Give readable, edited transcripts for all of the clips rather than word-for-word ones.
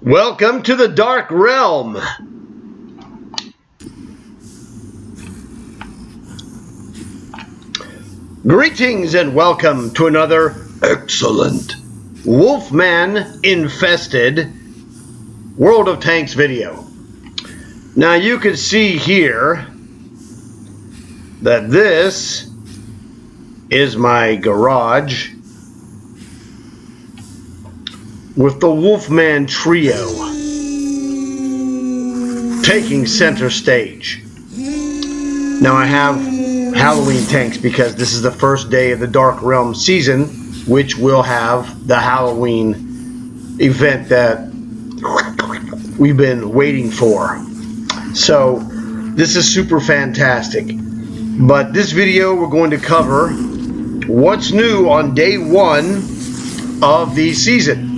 Welcome to the Dark Realm. Greetings and welcome to another excellent Wolfman infested World of Tanks video. Now you can see here that this is my garage with the Wolfman trio taking center stage. Now I have Halloween tanks because this is the first day of the Dark Realm season, which will have the Halloween event that we've been waiting for. So this is super fantastic. But this video we're going to cover what's new on day one of the season.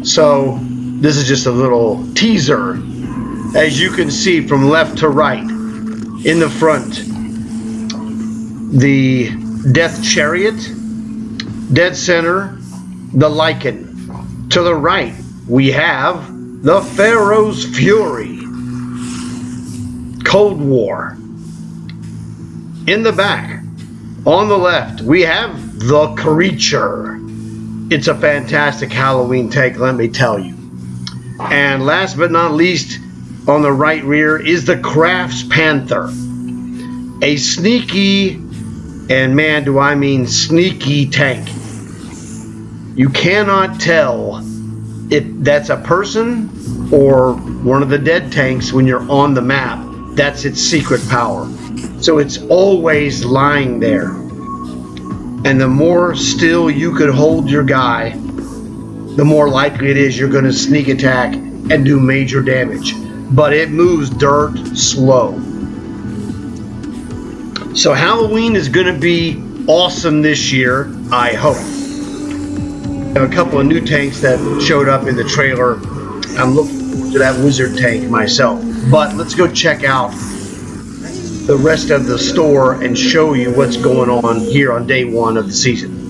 So this is just a little teaser. As you can see from left to right, in the front, the Death Chariot, dead center, the Lycan. To the right, we have the Pharaoh's Fury, Cold War. In the back, on the left, we have the Creature. It's a fantastic Halloween tank, let me tell you. And last but not least, on the right rear is the Crafts Panther. A sneaky, and man do I mean sneaky tank. You cannot tell if that's a person or one of the dead tanks when you're on the map. That's its secret power. So it's always lying there. And the more still you could hold your guy, the more likely it is you're going to sneak attack and do major damage. But it moves dirt slow. So Halloween is going to be awesome this year, I hope. I have a couple of new tanks that showed up in the trailer. I'm looking forward to that wizard tank myself. But let's go check out the rest of the store and show you what's going on here on day one of the season.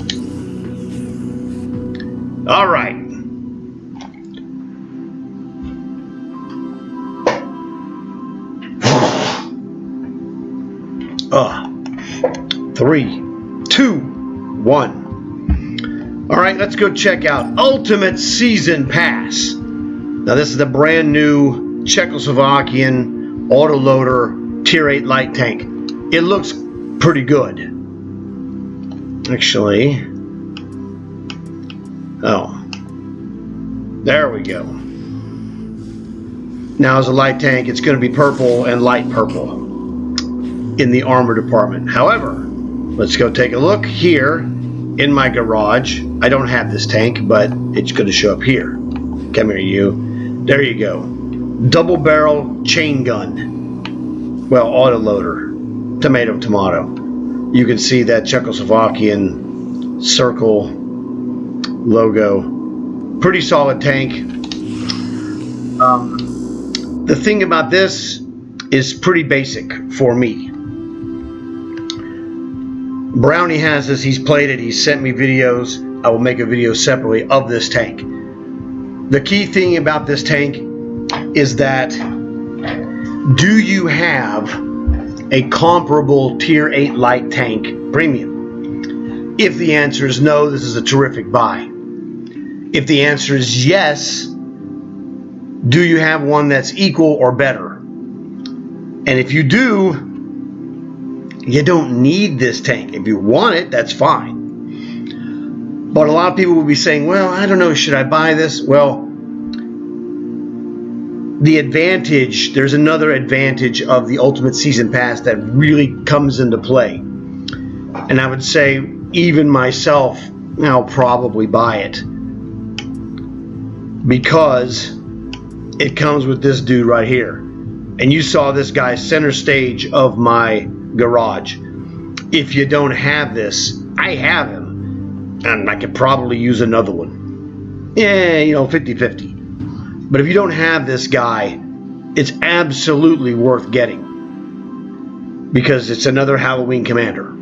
All right. Three, two, one. All right, let's go check out Ultimate Season Pass. Now this is the brand new Czechoslovakian autoloader Tier 8 light tank. It looks pretty good. Actually, oh, there we go. Now as a light tank, it's going to be purple and light purple in the armor department. However, let's go take a look here in my garage. I don't have this tank, but it's going to show up here. Come here, you. There you go. Double barrel chain gun. Well, autoloader, tomato. You can see that Czechoslovakian circle logo. Pretty solid tank. The thing about this is pretty basic for me. Brownie has this, he's played it, he's sent me videos. I will make a video separately of this tank. The key thing about this tank is that do you have a comparable Tier 8 light tank premium? If the answer is no, this is a terrific buy. If the answer is yes, do you have one that's equal or better? And if you do, you don't need this tank. If you want it, that's fine. But a lot of people will be saying, well, I don't know, should I buy this? Well, the advantage, there's another advantage of the Ultimate Season Pass that really comes into play. And I would say, even myself, I'll probably buy it. Because it comes with this dude right here. And you saw this guy center stage of my garage. If you don't have this, I have him. And I could probably use another one. Yeah, 50-50. But if you don't have this guy, it's absolutely worth getting. Because it's another Halloween commander.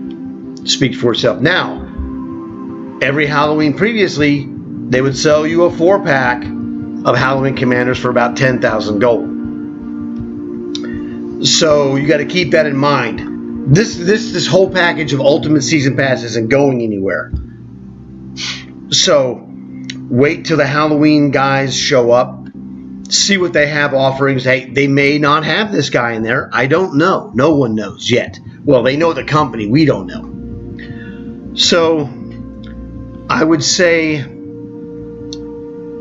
Speaks for itself. Now, every Halloween previously, they would sell you a 4-pack of Halloween Commanders for about 10,000 gold. So you got to keep that in mind. This whole package of Ultimate Season Pass isn't going anywhere. So wait till the Halloween guys show up. See what they have offerings. Hey, they may not have this guy in there. I don't know. No one knows yet. Well, they know the company. We don't know. So I would say,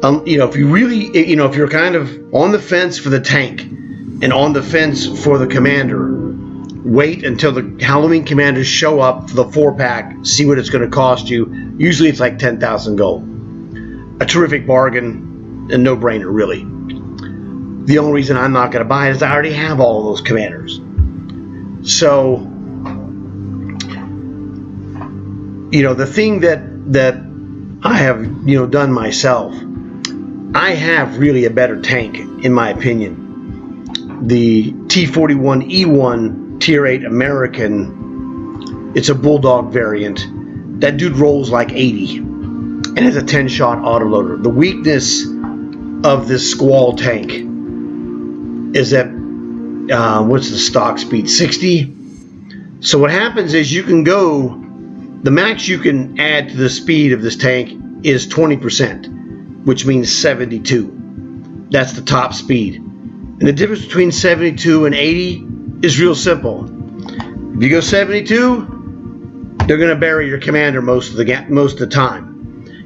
if you really, if you're kind of on the fence for the tank and on the fence for the commander, wait until the Halloween Commanders show up for the 4-pack. See what it's going to cost you. Usually it's like 10,000 gold. A terrific bargain, a no-brainer, really. The only reason I'm not going to buy it is I already have all of those commanders. So, the thing that I have, done myself, I have really a better tank, in my opinion. The T41E1 Tier 8 American, it's a Bulldog variant. That dude rolls like 80 and has a 10-shot autoloader. The weakness of this Squall tank is that, what's the stock speed? 60? So what happens is you can go, the max you can add to the speed of this tank is 20%, which means 72. That's the top speed. And the difference between 72 and 80 is real simple. If you go 72, they're going to bury your commander most of the time.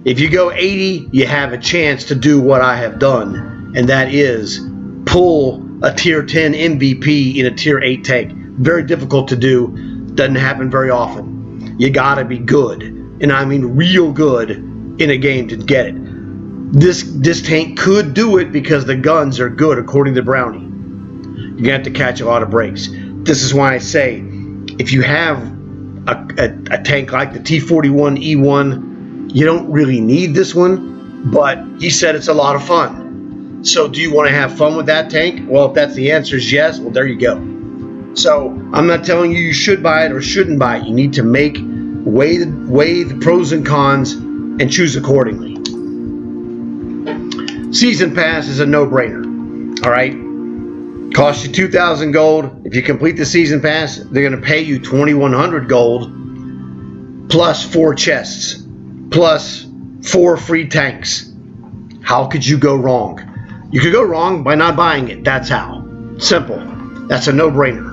If you go 80, you have a chance to do what I have done, and that is pull a Tier 10 MVP in a Tier 8 tank. Very difficult to do. Doesn't happen very often. You got to be good, and I mean real good, in a game to get it. This tank could do it because the guns are good, according to Brownie. You're going to have to catch a lot of breaks. This is why I say, if you have a tank like the T41E1, you don't really need this one, but he said it's a lot of fun. So do you want to have fun with that tank? Well, if that's the answer is yes, well, there you go. So I'm not telling you should buy it or shouldn't buy it. You need to weigh the pros and cons and choose accordingly. Season Pass is a no-brainer. All right? Costs you 2,000 gold. If you complete the Season Pass, they're going to pay you 2,100 gold plus 4 chests plus 4 free tanks. How could you go wrong? You could go wrong by not buying it. That's how. Simple. That's a no-brainer.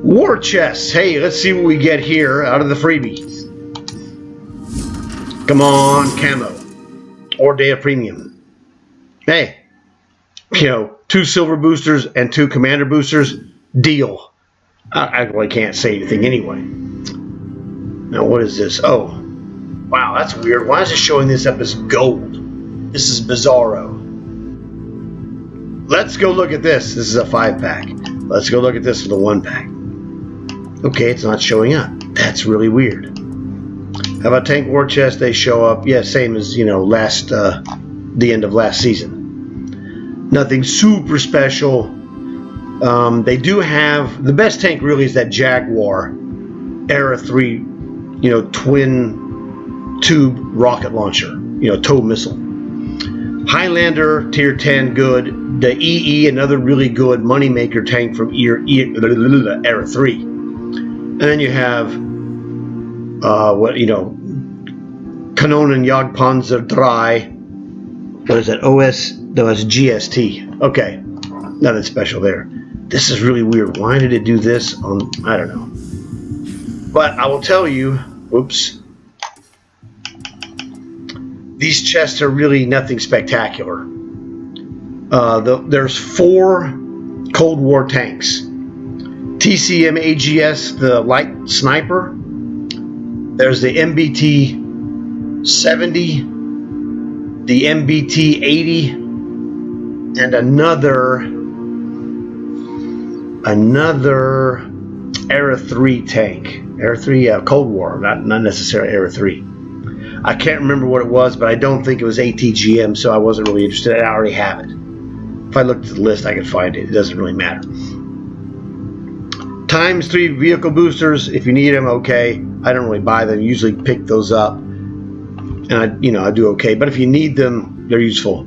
War chests. Hey, let's see what we get here out of the freebies. Come on, camo. Or Day of Premium. Hey, 2 silver boosters and 2 commander boosters. Deal. I really can't say anything anyway. Now, what is this? Oh, wow, that's weird. Why is it showing this up as gold? This is bizarro. Let's go look at this. This is a 5-pack. Let's go look at this for the 1-pack. Okay, it's not showing up. That's really weird. How about Tank War Chest? They show up. Yeah, same as, the end of last season. Nothing super special. They do have, the best tank really is that Jaguar Era 3, twin tube rocket launcher, tow missile. Highlander Tier 10, good. The EE, another really good moneymaker tank from Era 3. And then you have, Kanonen Jagdpanzer 3. What is that? No, it's GST. Okay. Nothing special there. This is really weird. Why did it do this on, I don't know. But I will tell you, oops. These chests are really nothing spectacular. There's 4 Cold War tanks. TCM AGS, the light sniper. There's the MBT 70, the MBT 80, and another Era 3 tank. Era 3, Cold War, not necessarily Era 3. I can't remember what it was, but I don't think it was ATGM, so I wasn't really interested. I already have it. If I looked at the list, I could find it. It doesn't really matter. Times 3 vehicle boosters, if you need them, okay. I don't really buy them. Usually pick those up, and I do okay. But if you need them, They're useful.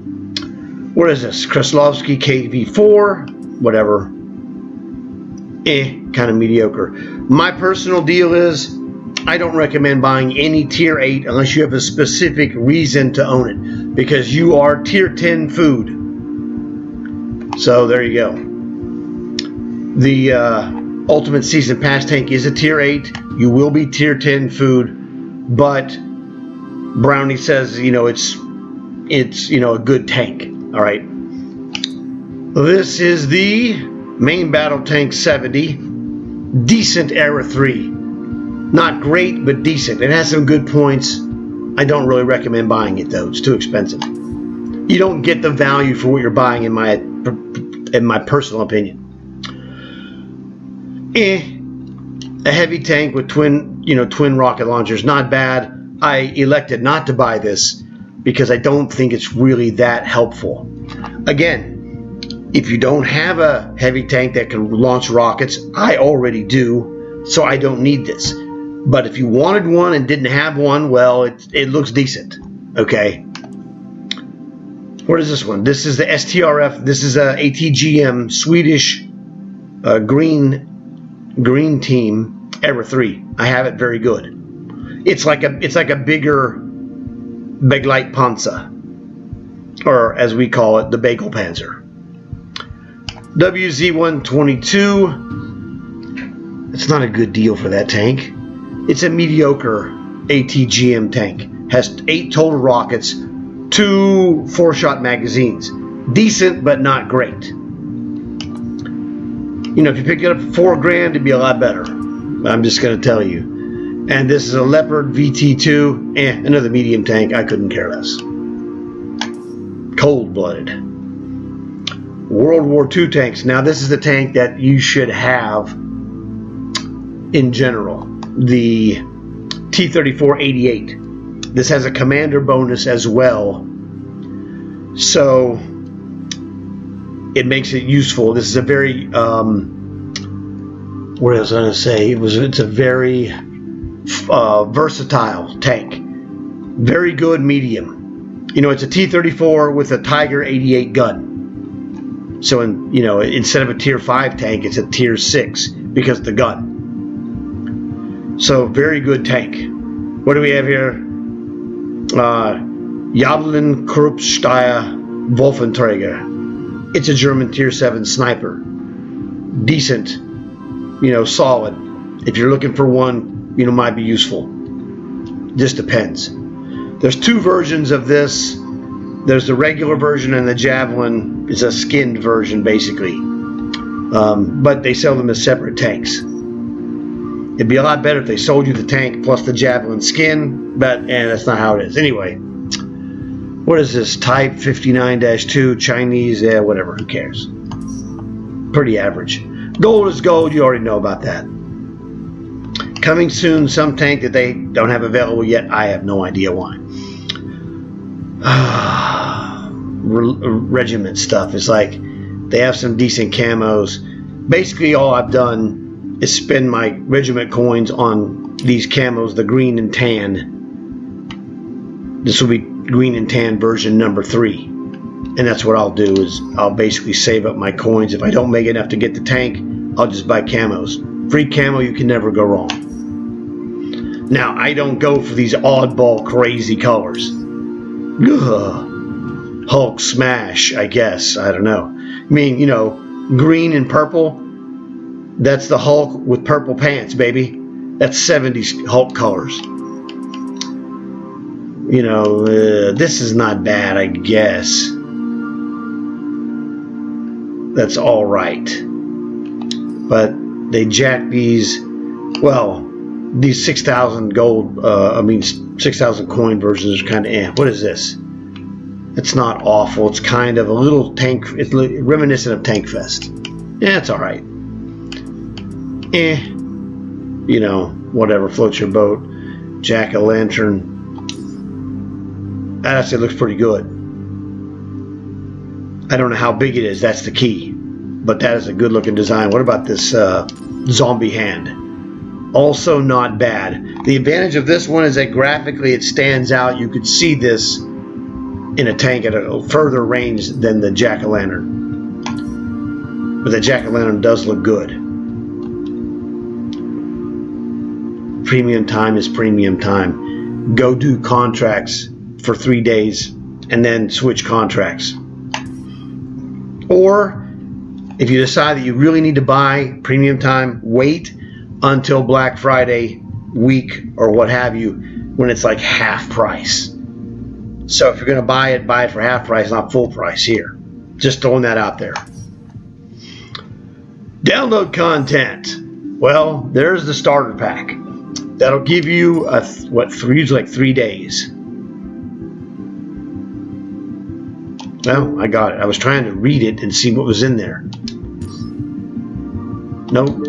What is this? Kreslowski KV4, whatever. Kind of mediocre. My personal deal is I don't recommend buying any tier 8 unless you have a specific reason to own it, because you are tier 10 food. So there you go. The Ultimate Season Pass tank is a tier 8. You will be tier 10 food, but Brownie says, you know, it's you know, a good tank. All right. This is the Main Battle Tank 70. Decent Era 3. Not great, but decent. It has some good points. I don't really recommend buying it though. It's too expensive. You don't get the value for what you're buying, in my personal opinion. A heavy tank with twin rocket launchers, not bad. I elected not to buy this because I don't think it's really that helpful. Again, if you don't have a heavy tank that can launch rockets, I already do, so I don't need this. But if you wanted one and didn't have one, well, it looks decent. Okay. What is this one? This is the STRF. This is a ATGM Swedish green team Era 3. I have it. Very good. It's like a bigger Begleit Panzer, or as we call it, the Bagel Panzer. WZ-122. It's not a good deal for that tank. It's a mediocre ATGM tank. Has 8 total rockets, 2 4-shot magazines. Decent, but not great. You know, if you pick it up for $4,000, it'd be a lot better. I'm just going to tell you. And this is a Leopard VT2. Another medium tank. I couldn't care less. Cold-blooded. World War II tanks. Now, this is the tank that you should have in general. The T-34-88. This has a commander bonus as well, so it makes it useful. This is a very what else was I going to say? It's a very versatile tank. Very good medium. You know, it's a T-34 with a Tiger 88 gun. So instead of a tier 5 tank, it's a tier 6 because of the gun. So very good tank. What do we have here? Javelin Kruppsteier Wolfenträger. It's a German tier 7 sniper. Decent, solid. If you're looking for one, might be useful. Just depends. There's 2 versions of this. There's the regular version, and the Javelin is a skinned version, basically. But they sell them as separate tanks. It'd be a lot better if they sold you the tank plus the Javelin skin, but that's not how it is. Anyway, what is this? Type 59-2, Chinese, whatever, who cares? Pretty average. Gold is gold, you already know about that. Coming soon, some tank that they don't have available yet, I have no idea why. Regiment stuff. It's like they have some decent camos. Basically, all I've done is spend my regiment coins on these camos, the green and tan. This will be green and tan version number 3. And that's what I'll do, is I'll basically save up my coins. If I don't make enough to get the tank, I'll just buy camos. Free camo, you can never go wrong. Now, I don't go for these oddball crazy colors. Ugh. Hulk smash, I guess. I don't know. I mean, green and purple. That's the Hulk with purple pants, baby. That's 70s Hulk colors. This is not bad, I guess. That's all right. But they jack these, these 6,000 gold, 6,000 coin versions are kind of What is this? It's not awful. It's kind of a little tank. It's reminiscent of Tank Fest. Yeah, it's all right. Whatever floats your boat. Jack-o'-lantern. That actually looks pretty good. I don't know how big it is. That's the key. But that is a good looking design. What about this zombie hand? Also not bad. The advantage of this one is that graphically it stands out. You could see this in a tank at a further range than the jack-o'-lantern. But the jack-o'-lantern does look good. Premium time is premium time. Go do contracts for 3 days and then switch contracts. Or if you decide that you really need to buy premium time, wait until Black Friday week or what have you, when it's like half price. So if you're going to buy it for half price, not full price here. Just throwing that out there. Download content. Well, there's the starter pack. That'll give you usually 3 days. Well, I got it. I was trying to read it and see what was in there. Nope,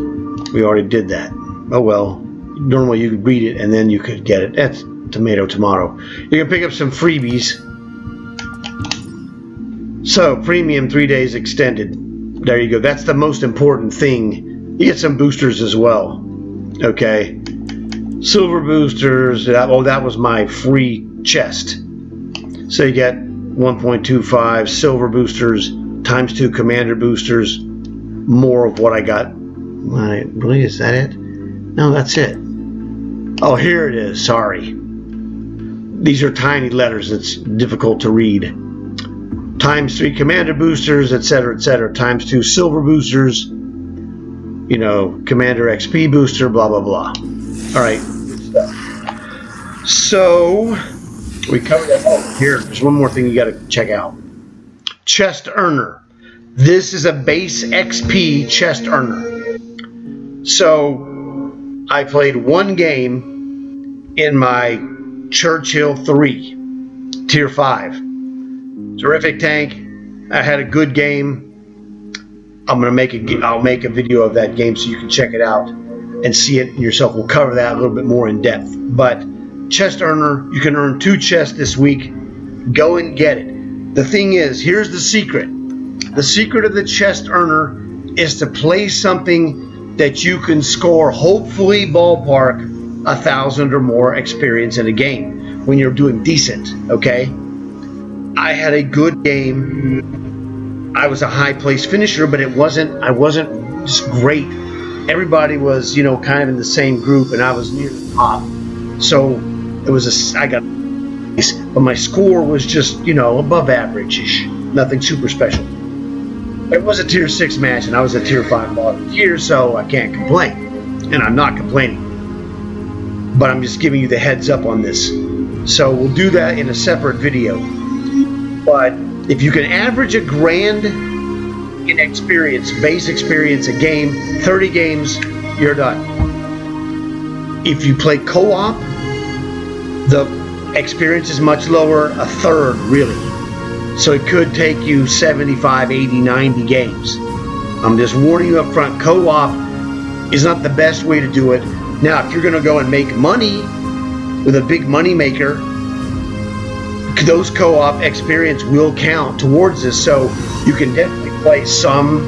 we already did that. Oh well. Normally you could read it and then you could get it. That's tomato. You can pick up some freebies. So, premium 3 days extended. There you go. That's the most important thing. You get some boosters as well. Okay. Silver boosters. That was my free chest. So you get 1.25 silver boosters times 2 commander boosters. More of what I got. Really, is that it? No, that's it. Oh, here it is. Sorry. These are tiny letters. It's difficult to read. Times 3 commander boosters, etc., etc. Times 2 silver boosters. You know, commander XP booster, blah, blah, blah. All right. Good stuff. So, we covered that. Oh, here. There's one more thing you got to check out. Chest Earner. This is a base XP chest earner. So, I played one game in my Churchill 3, Tier 5. Terrific tank. I had a good game. I'll make a video of that game so you can check it out and see it yourself. We'll cover that a little bit more in depth. But chest earner, you can earn 2 chests this week. Go and get it. The thing is, here's the secret. The secret of the chest earner is to play something that you can score, hopefully ballpark 1,000 or more experience in a game when you're doing decent, okay? I had a good game. I was a high place finisher, but I wasn't just great. Everybody was, kind of in the same group, and I was near the top. So I got, but my score was just, above average-ish. Nothing super special. It was a Tier 6 match, and I was a Tier 5 bottom tier, so I can't complain. And I'm not complaining. But I'm just giving you the heads up on this. So we'll do that in a separate video. But if you can average $1,000 in experience, base experience a game, 30 games, you're done. If you play co-op, the experience is much lower, 1/3 really. So it could take you 75, 80, 90 games. I'm just warning you up front, co-op is not the best way to do it. Now, if you're going to go and make money with a big money maker, those co-op experience will count towards this. So you can definitely play some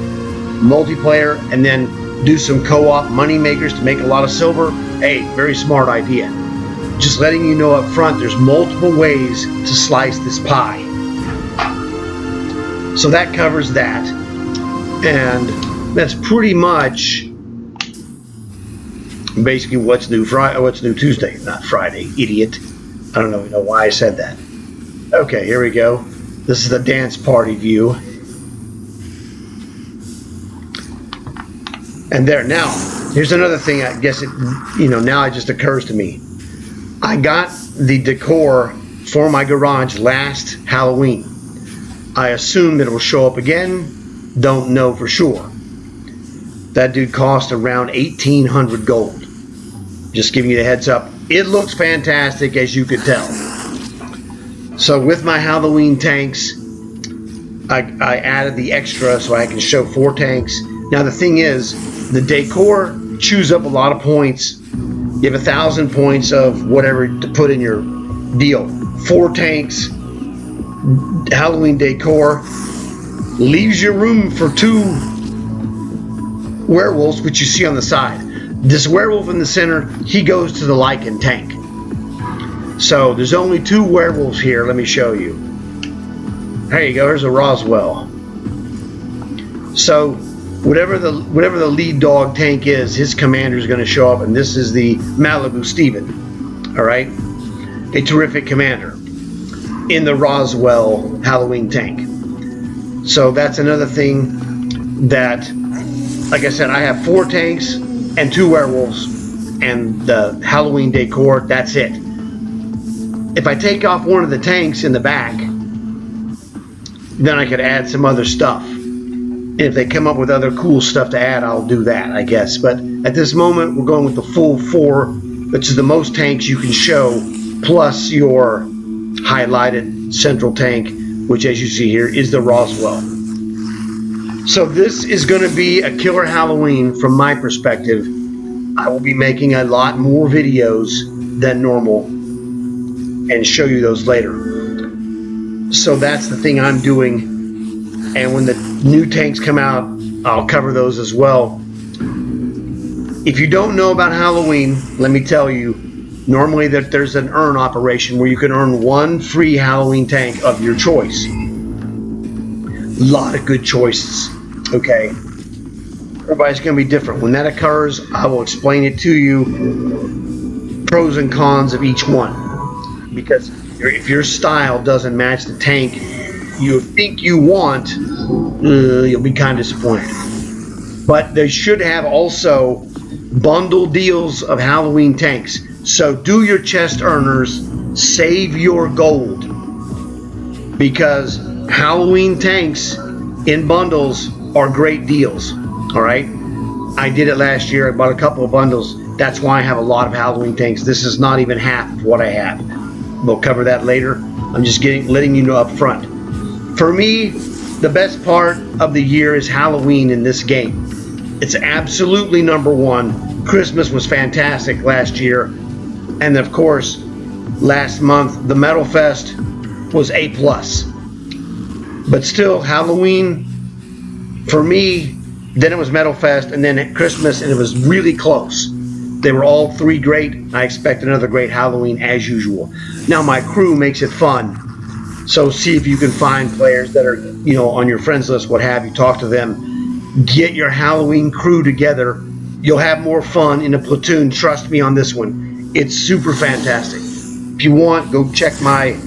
multiplayer and then do some co-op money makers to make a lot of silver. Hey, very smart idea. Just letting you know up front, there's multiple ways to slice this pie. So that covers that, and that's pretty much basically what's new Tuesday, not Friday, idiot. I don't know why I said that. Okay, here we go. This is the dance party view. And there, now, here's another thing, I guess now it just occurs to me. I got the decor for my garage last Halloween. I assume that it will show up again. Don't know for sure. That dude cost around 1,800 gold. Just giving you the heads up. It looks fantastic, as you could tell. So with my Halloween tanks, I added the extra so I can show 4 tanks. Now the thing is, the decor chews up a lot of points. You have 1,000 points of whatever to put in your deal. 4 tanks, Halloween decor, leaves you room for 2 werewolves, which you see on the side. This werewolf in the center, he goes to the Lycan tank. So there's only 2 werewolves here. Let me show you. There you go. There's a Roswell. So whatever the lead dog tank is, his commander is going to show up, and this is the Malibu Steven. All right, a terrific commander in the Roswell Halloween tank. So that's another thing that, like I said, I have 4 tanks and 2 werewolves and the Halloween decor. That's it. If I take off one of the tanks in the back, then I could add some other stuff. If they come up with other cool stuff to add, I'll do that, I guess. But at this moment, we're going with the full 4, which is the most tanks you can show, plus your highlighted central tank, which, as you see here, is the Roswell. So this is going to be a killer Halloween from my perspective. I will be making a lot more videos than normal and show you those later. So that's the thing I'm doing. And when the new tanks come out, I'll cover those as well. If you don't know about Halloween, let me tell you, normally there's an earn operation where you can earn 1 free Halloween tank of your choice. A lot of good choices, okay? Everybody's going to be different. When that occurs, I will explain it to you, pros and cons of each one. Because if your style doesn't match the tank you think you want, you'll be kind of disappointed. But they should have also bundle deals of Halloween tanks. So do your chest earners, save your gold, because Halloween tanks in bundles are great deals. All right, I did it last year. I bought a couple of bundles. That's why I have a lot of Halloween tanks. This is not even half of what I have. We'll cover that later. I'm just letting you know up front. For me, the best part of the year is Halloween in this game. It's absolutely number 1. Christmas was fantastic last year. And of course, last month, the Metal Fest was A+. But still, Halloween, for me, then it was Metal Fest, and then at Christmas, and it was really close. They were all 3 great. I expect another great Halloween as usual. Now, my crew makes it fun. So see if you can find players that are, on your friends list, what have you. Talk to them. Get your Halloween crew together. You'll have more fun in a platoon. Trust me on this one. It's super fantastic. If you want, go check my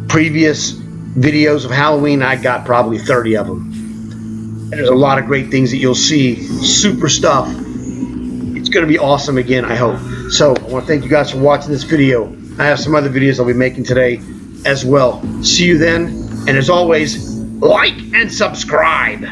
previous videos of Halloween. I got probably 30 of them. And there's a lot of great things that you'll see. Super stuff. It's going to be awesome again, I hope. So I want to thank you guys for watching this video. I have some other videos I'll be making today as well. See you then. And as always, like and subscribe.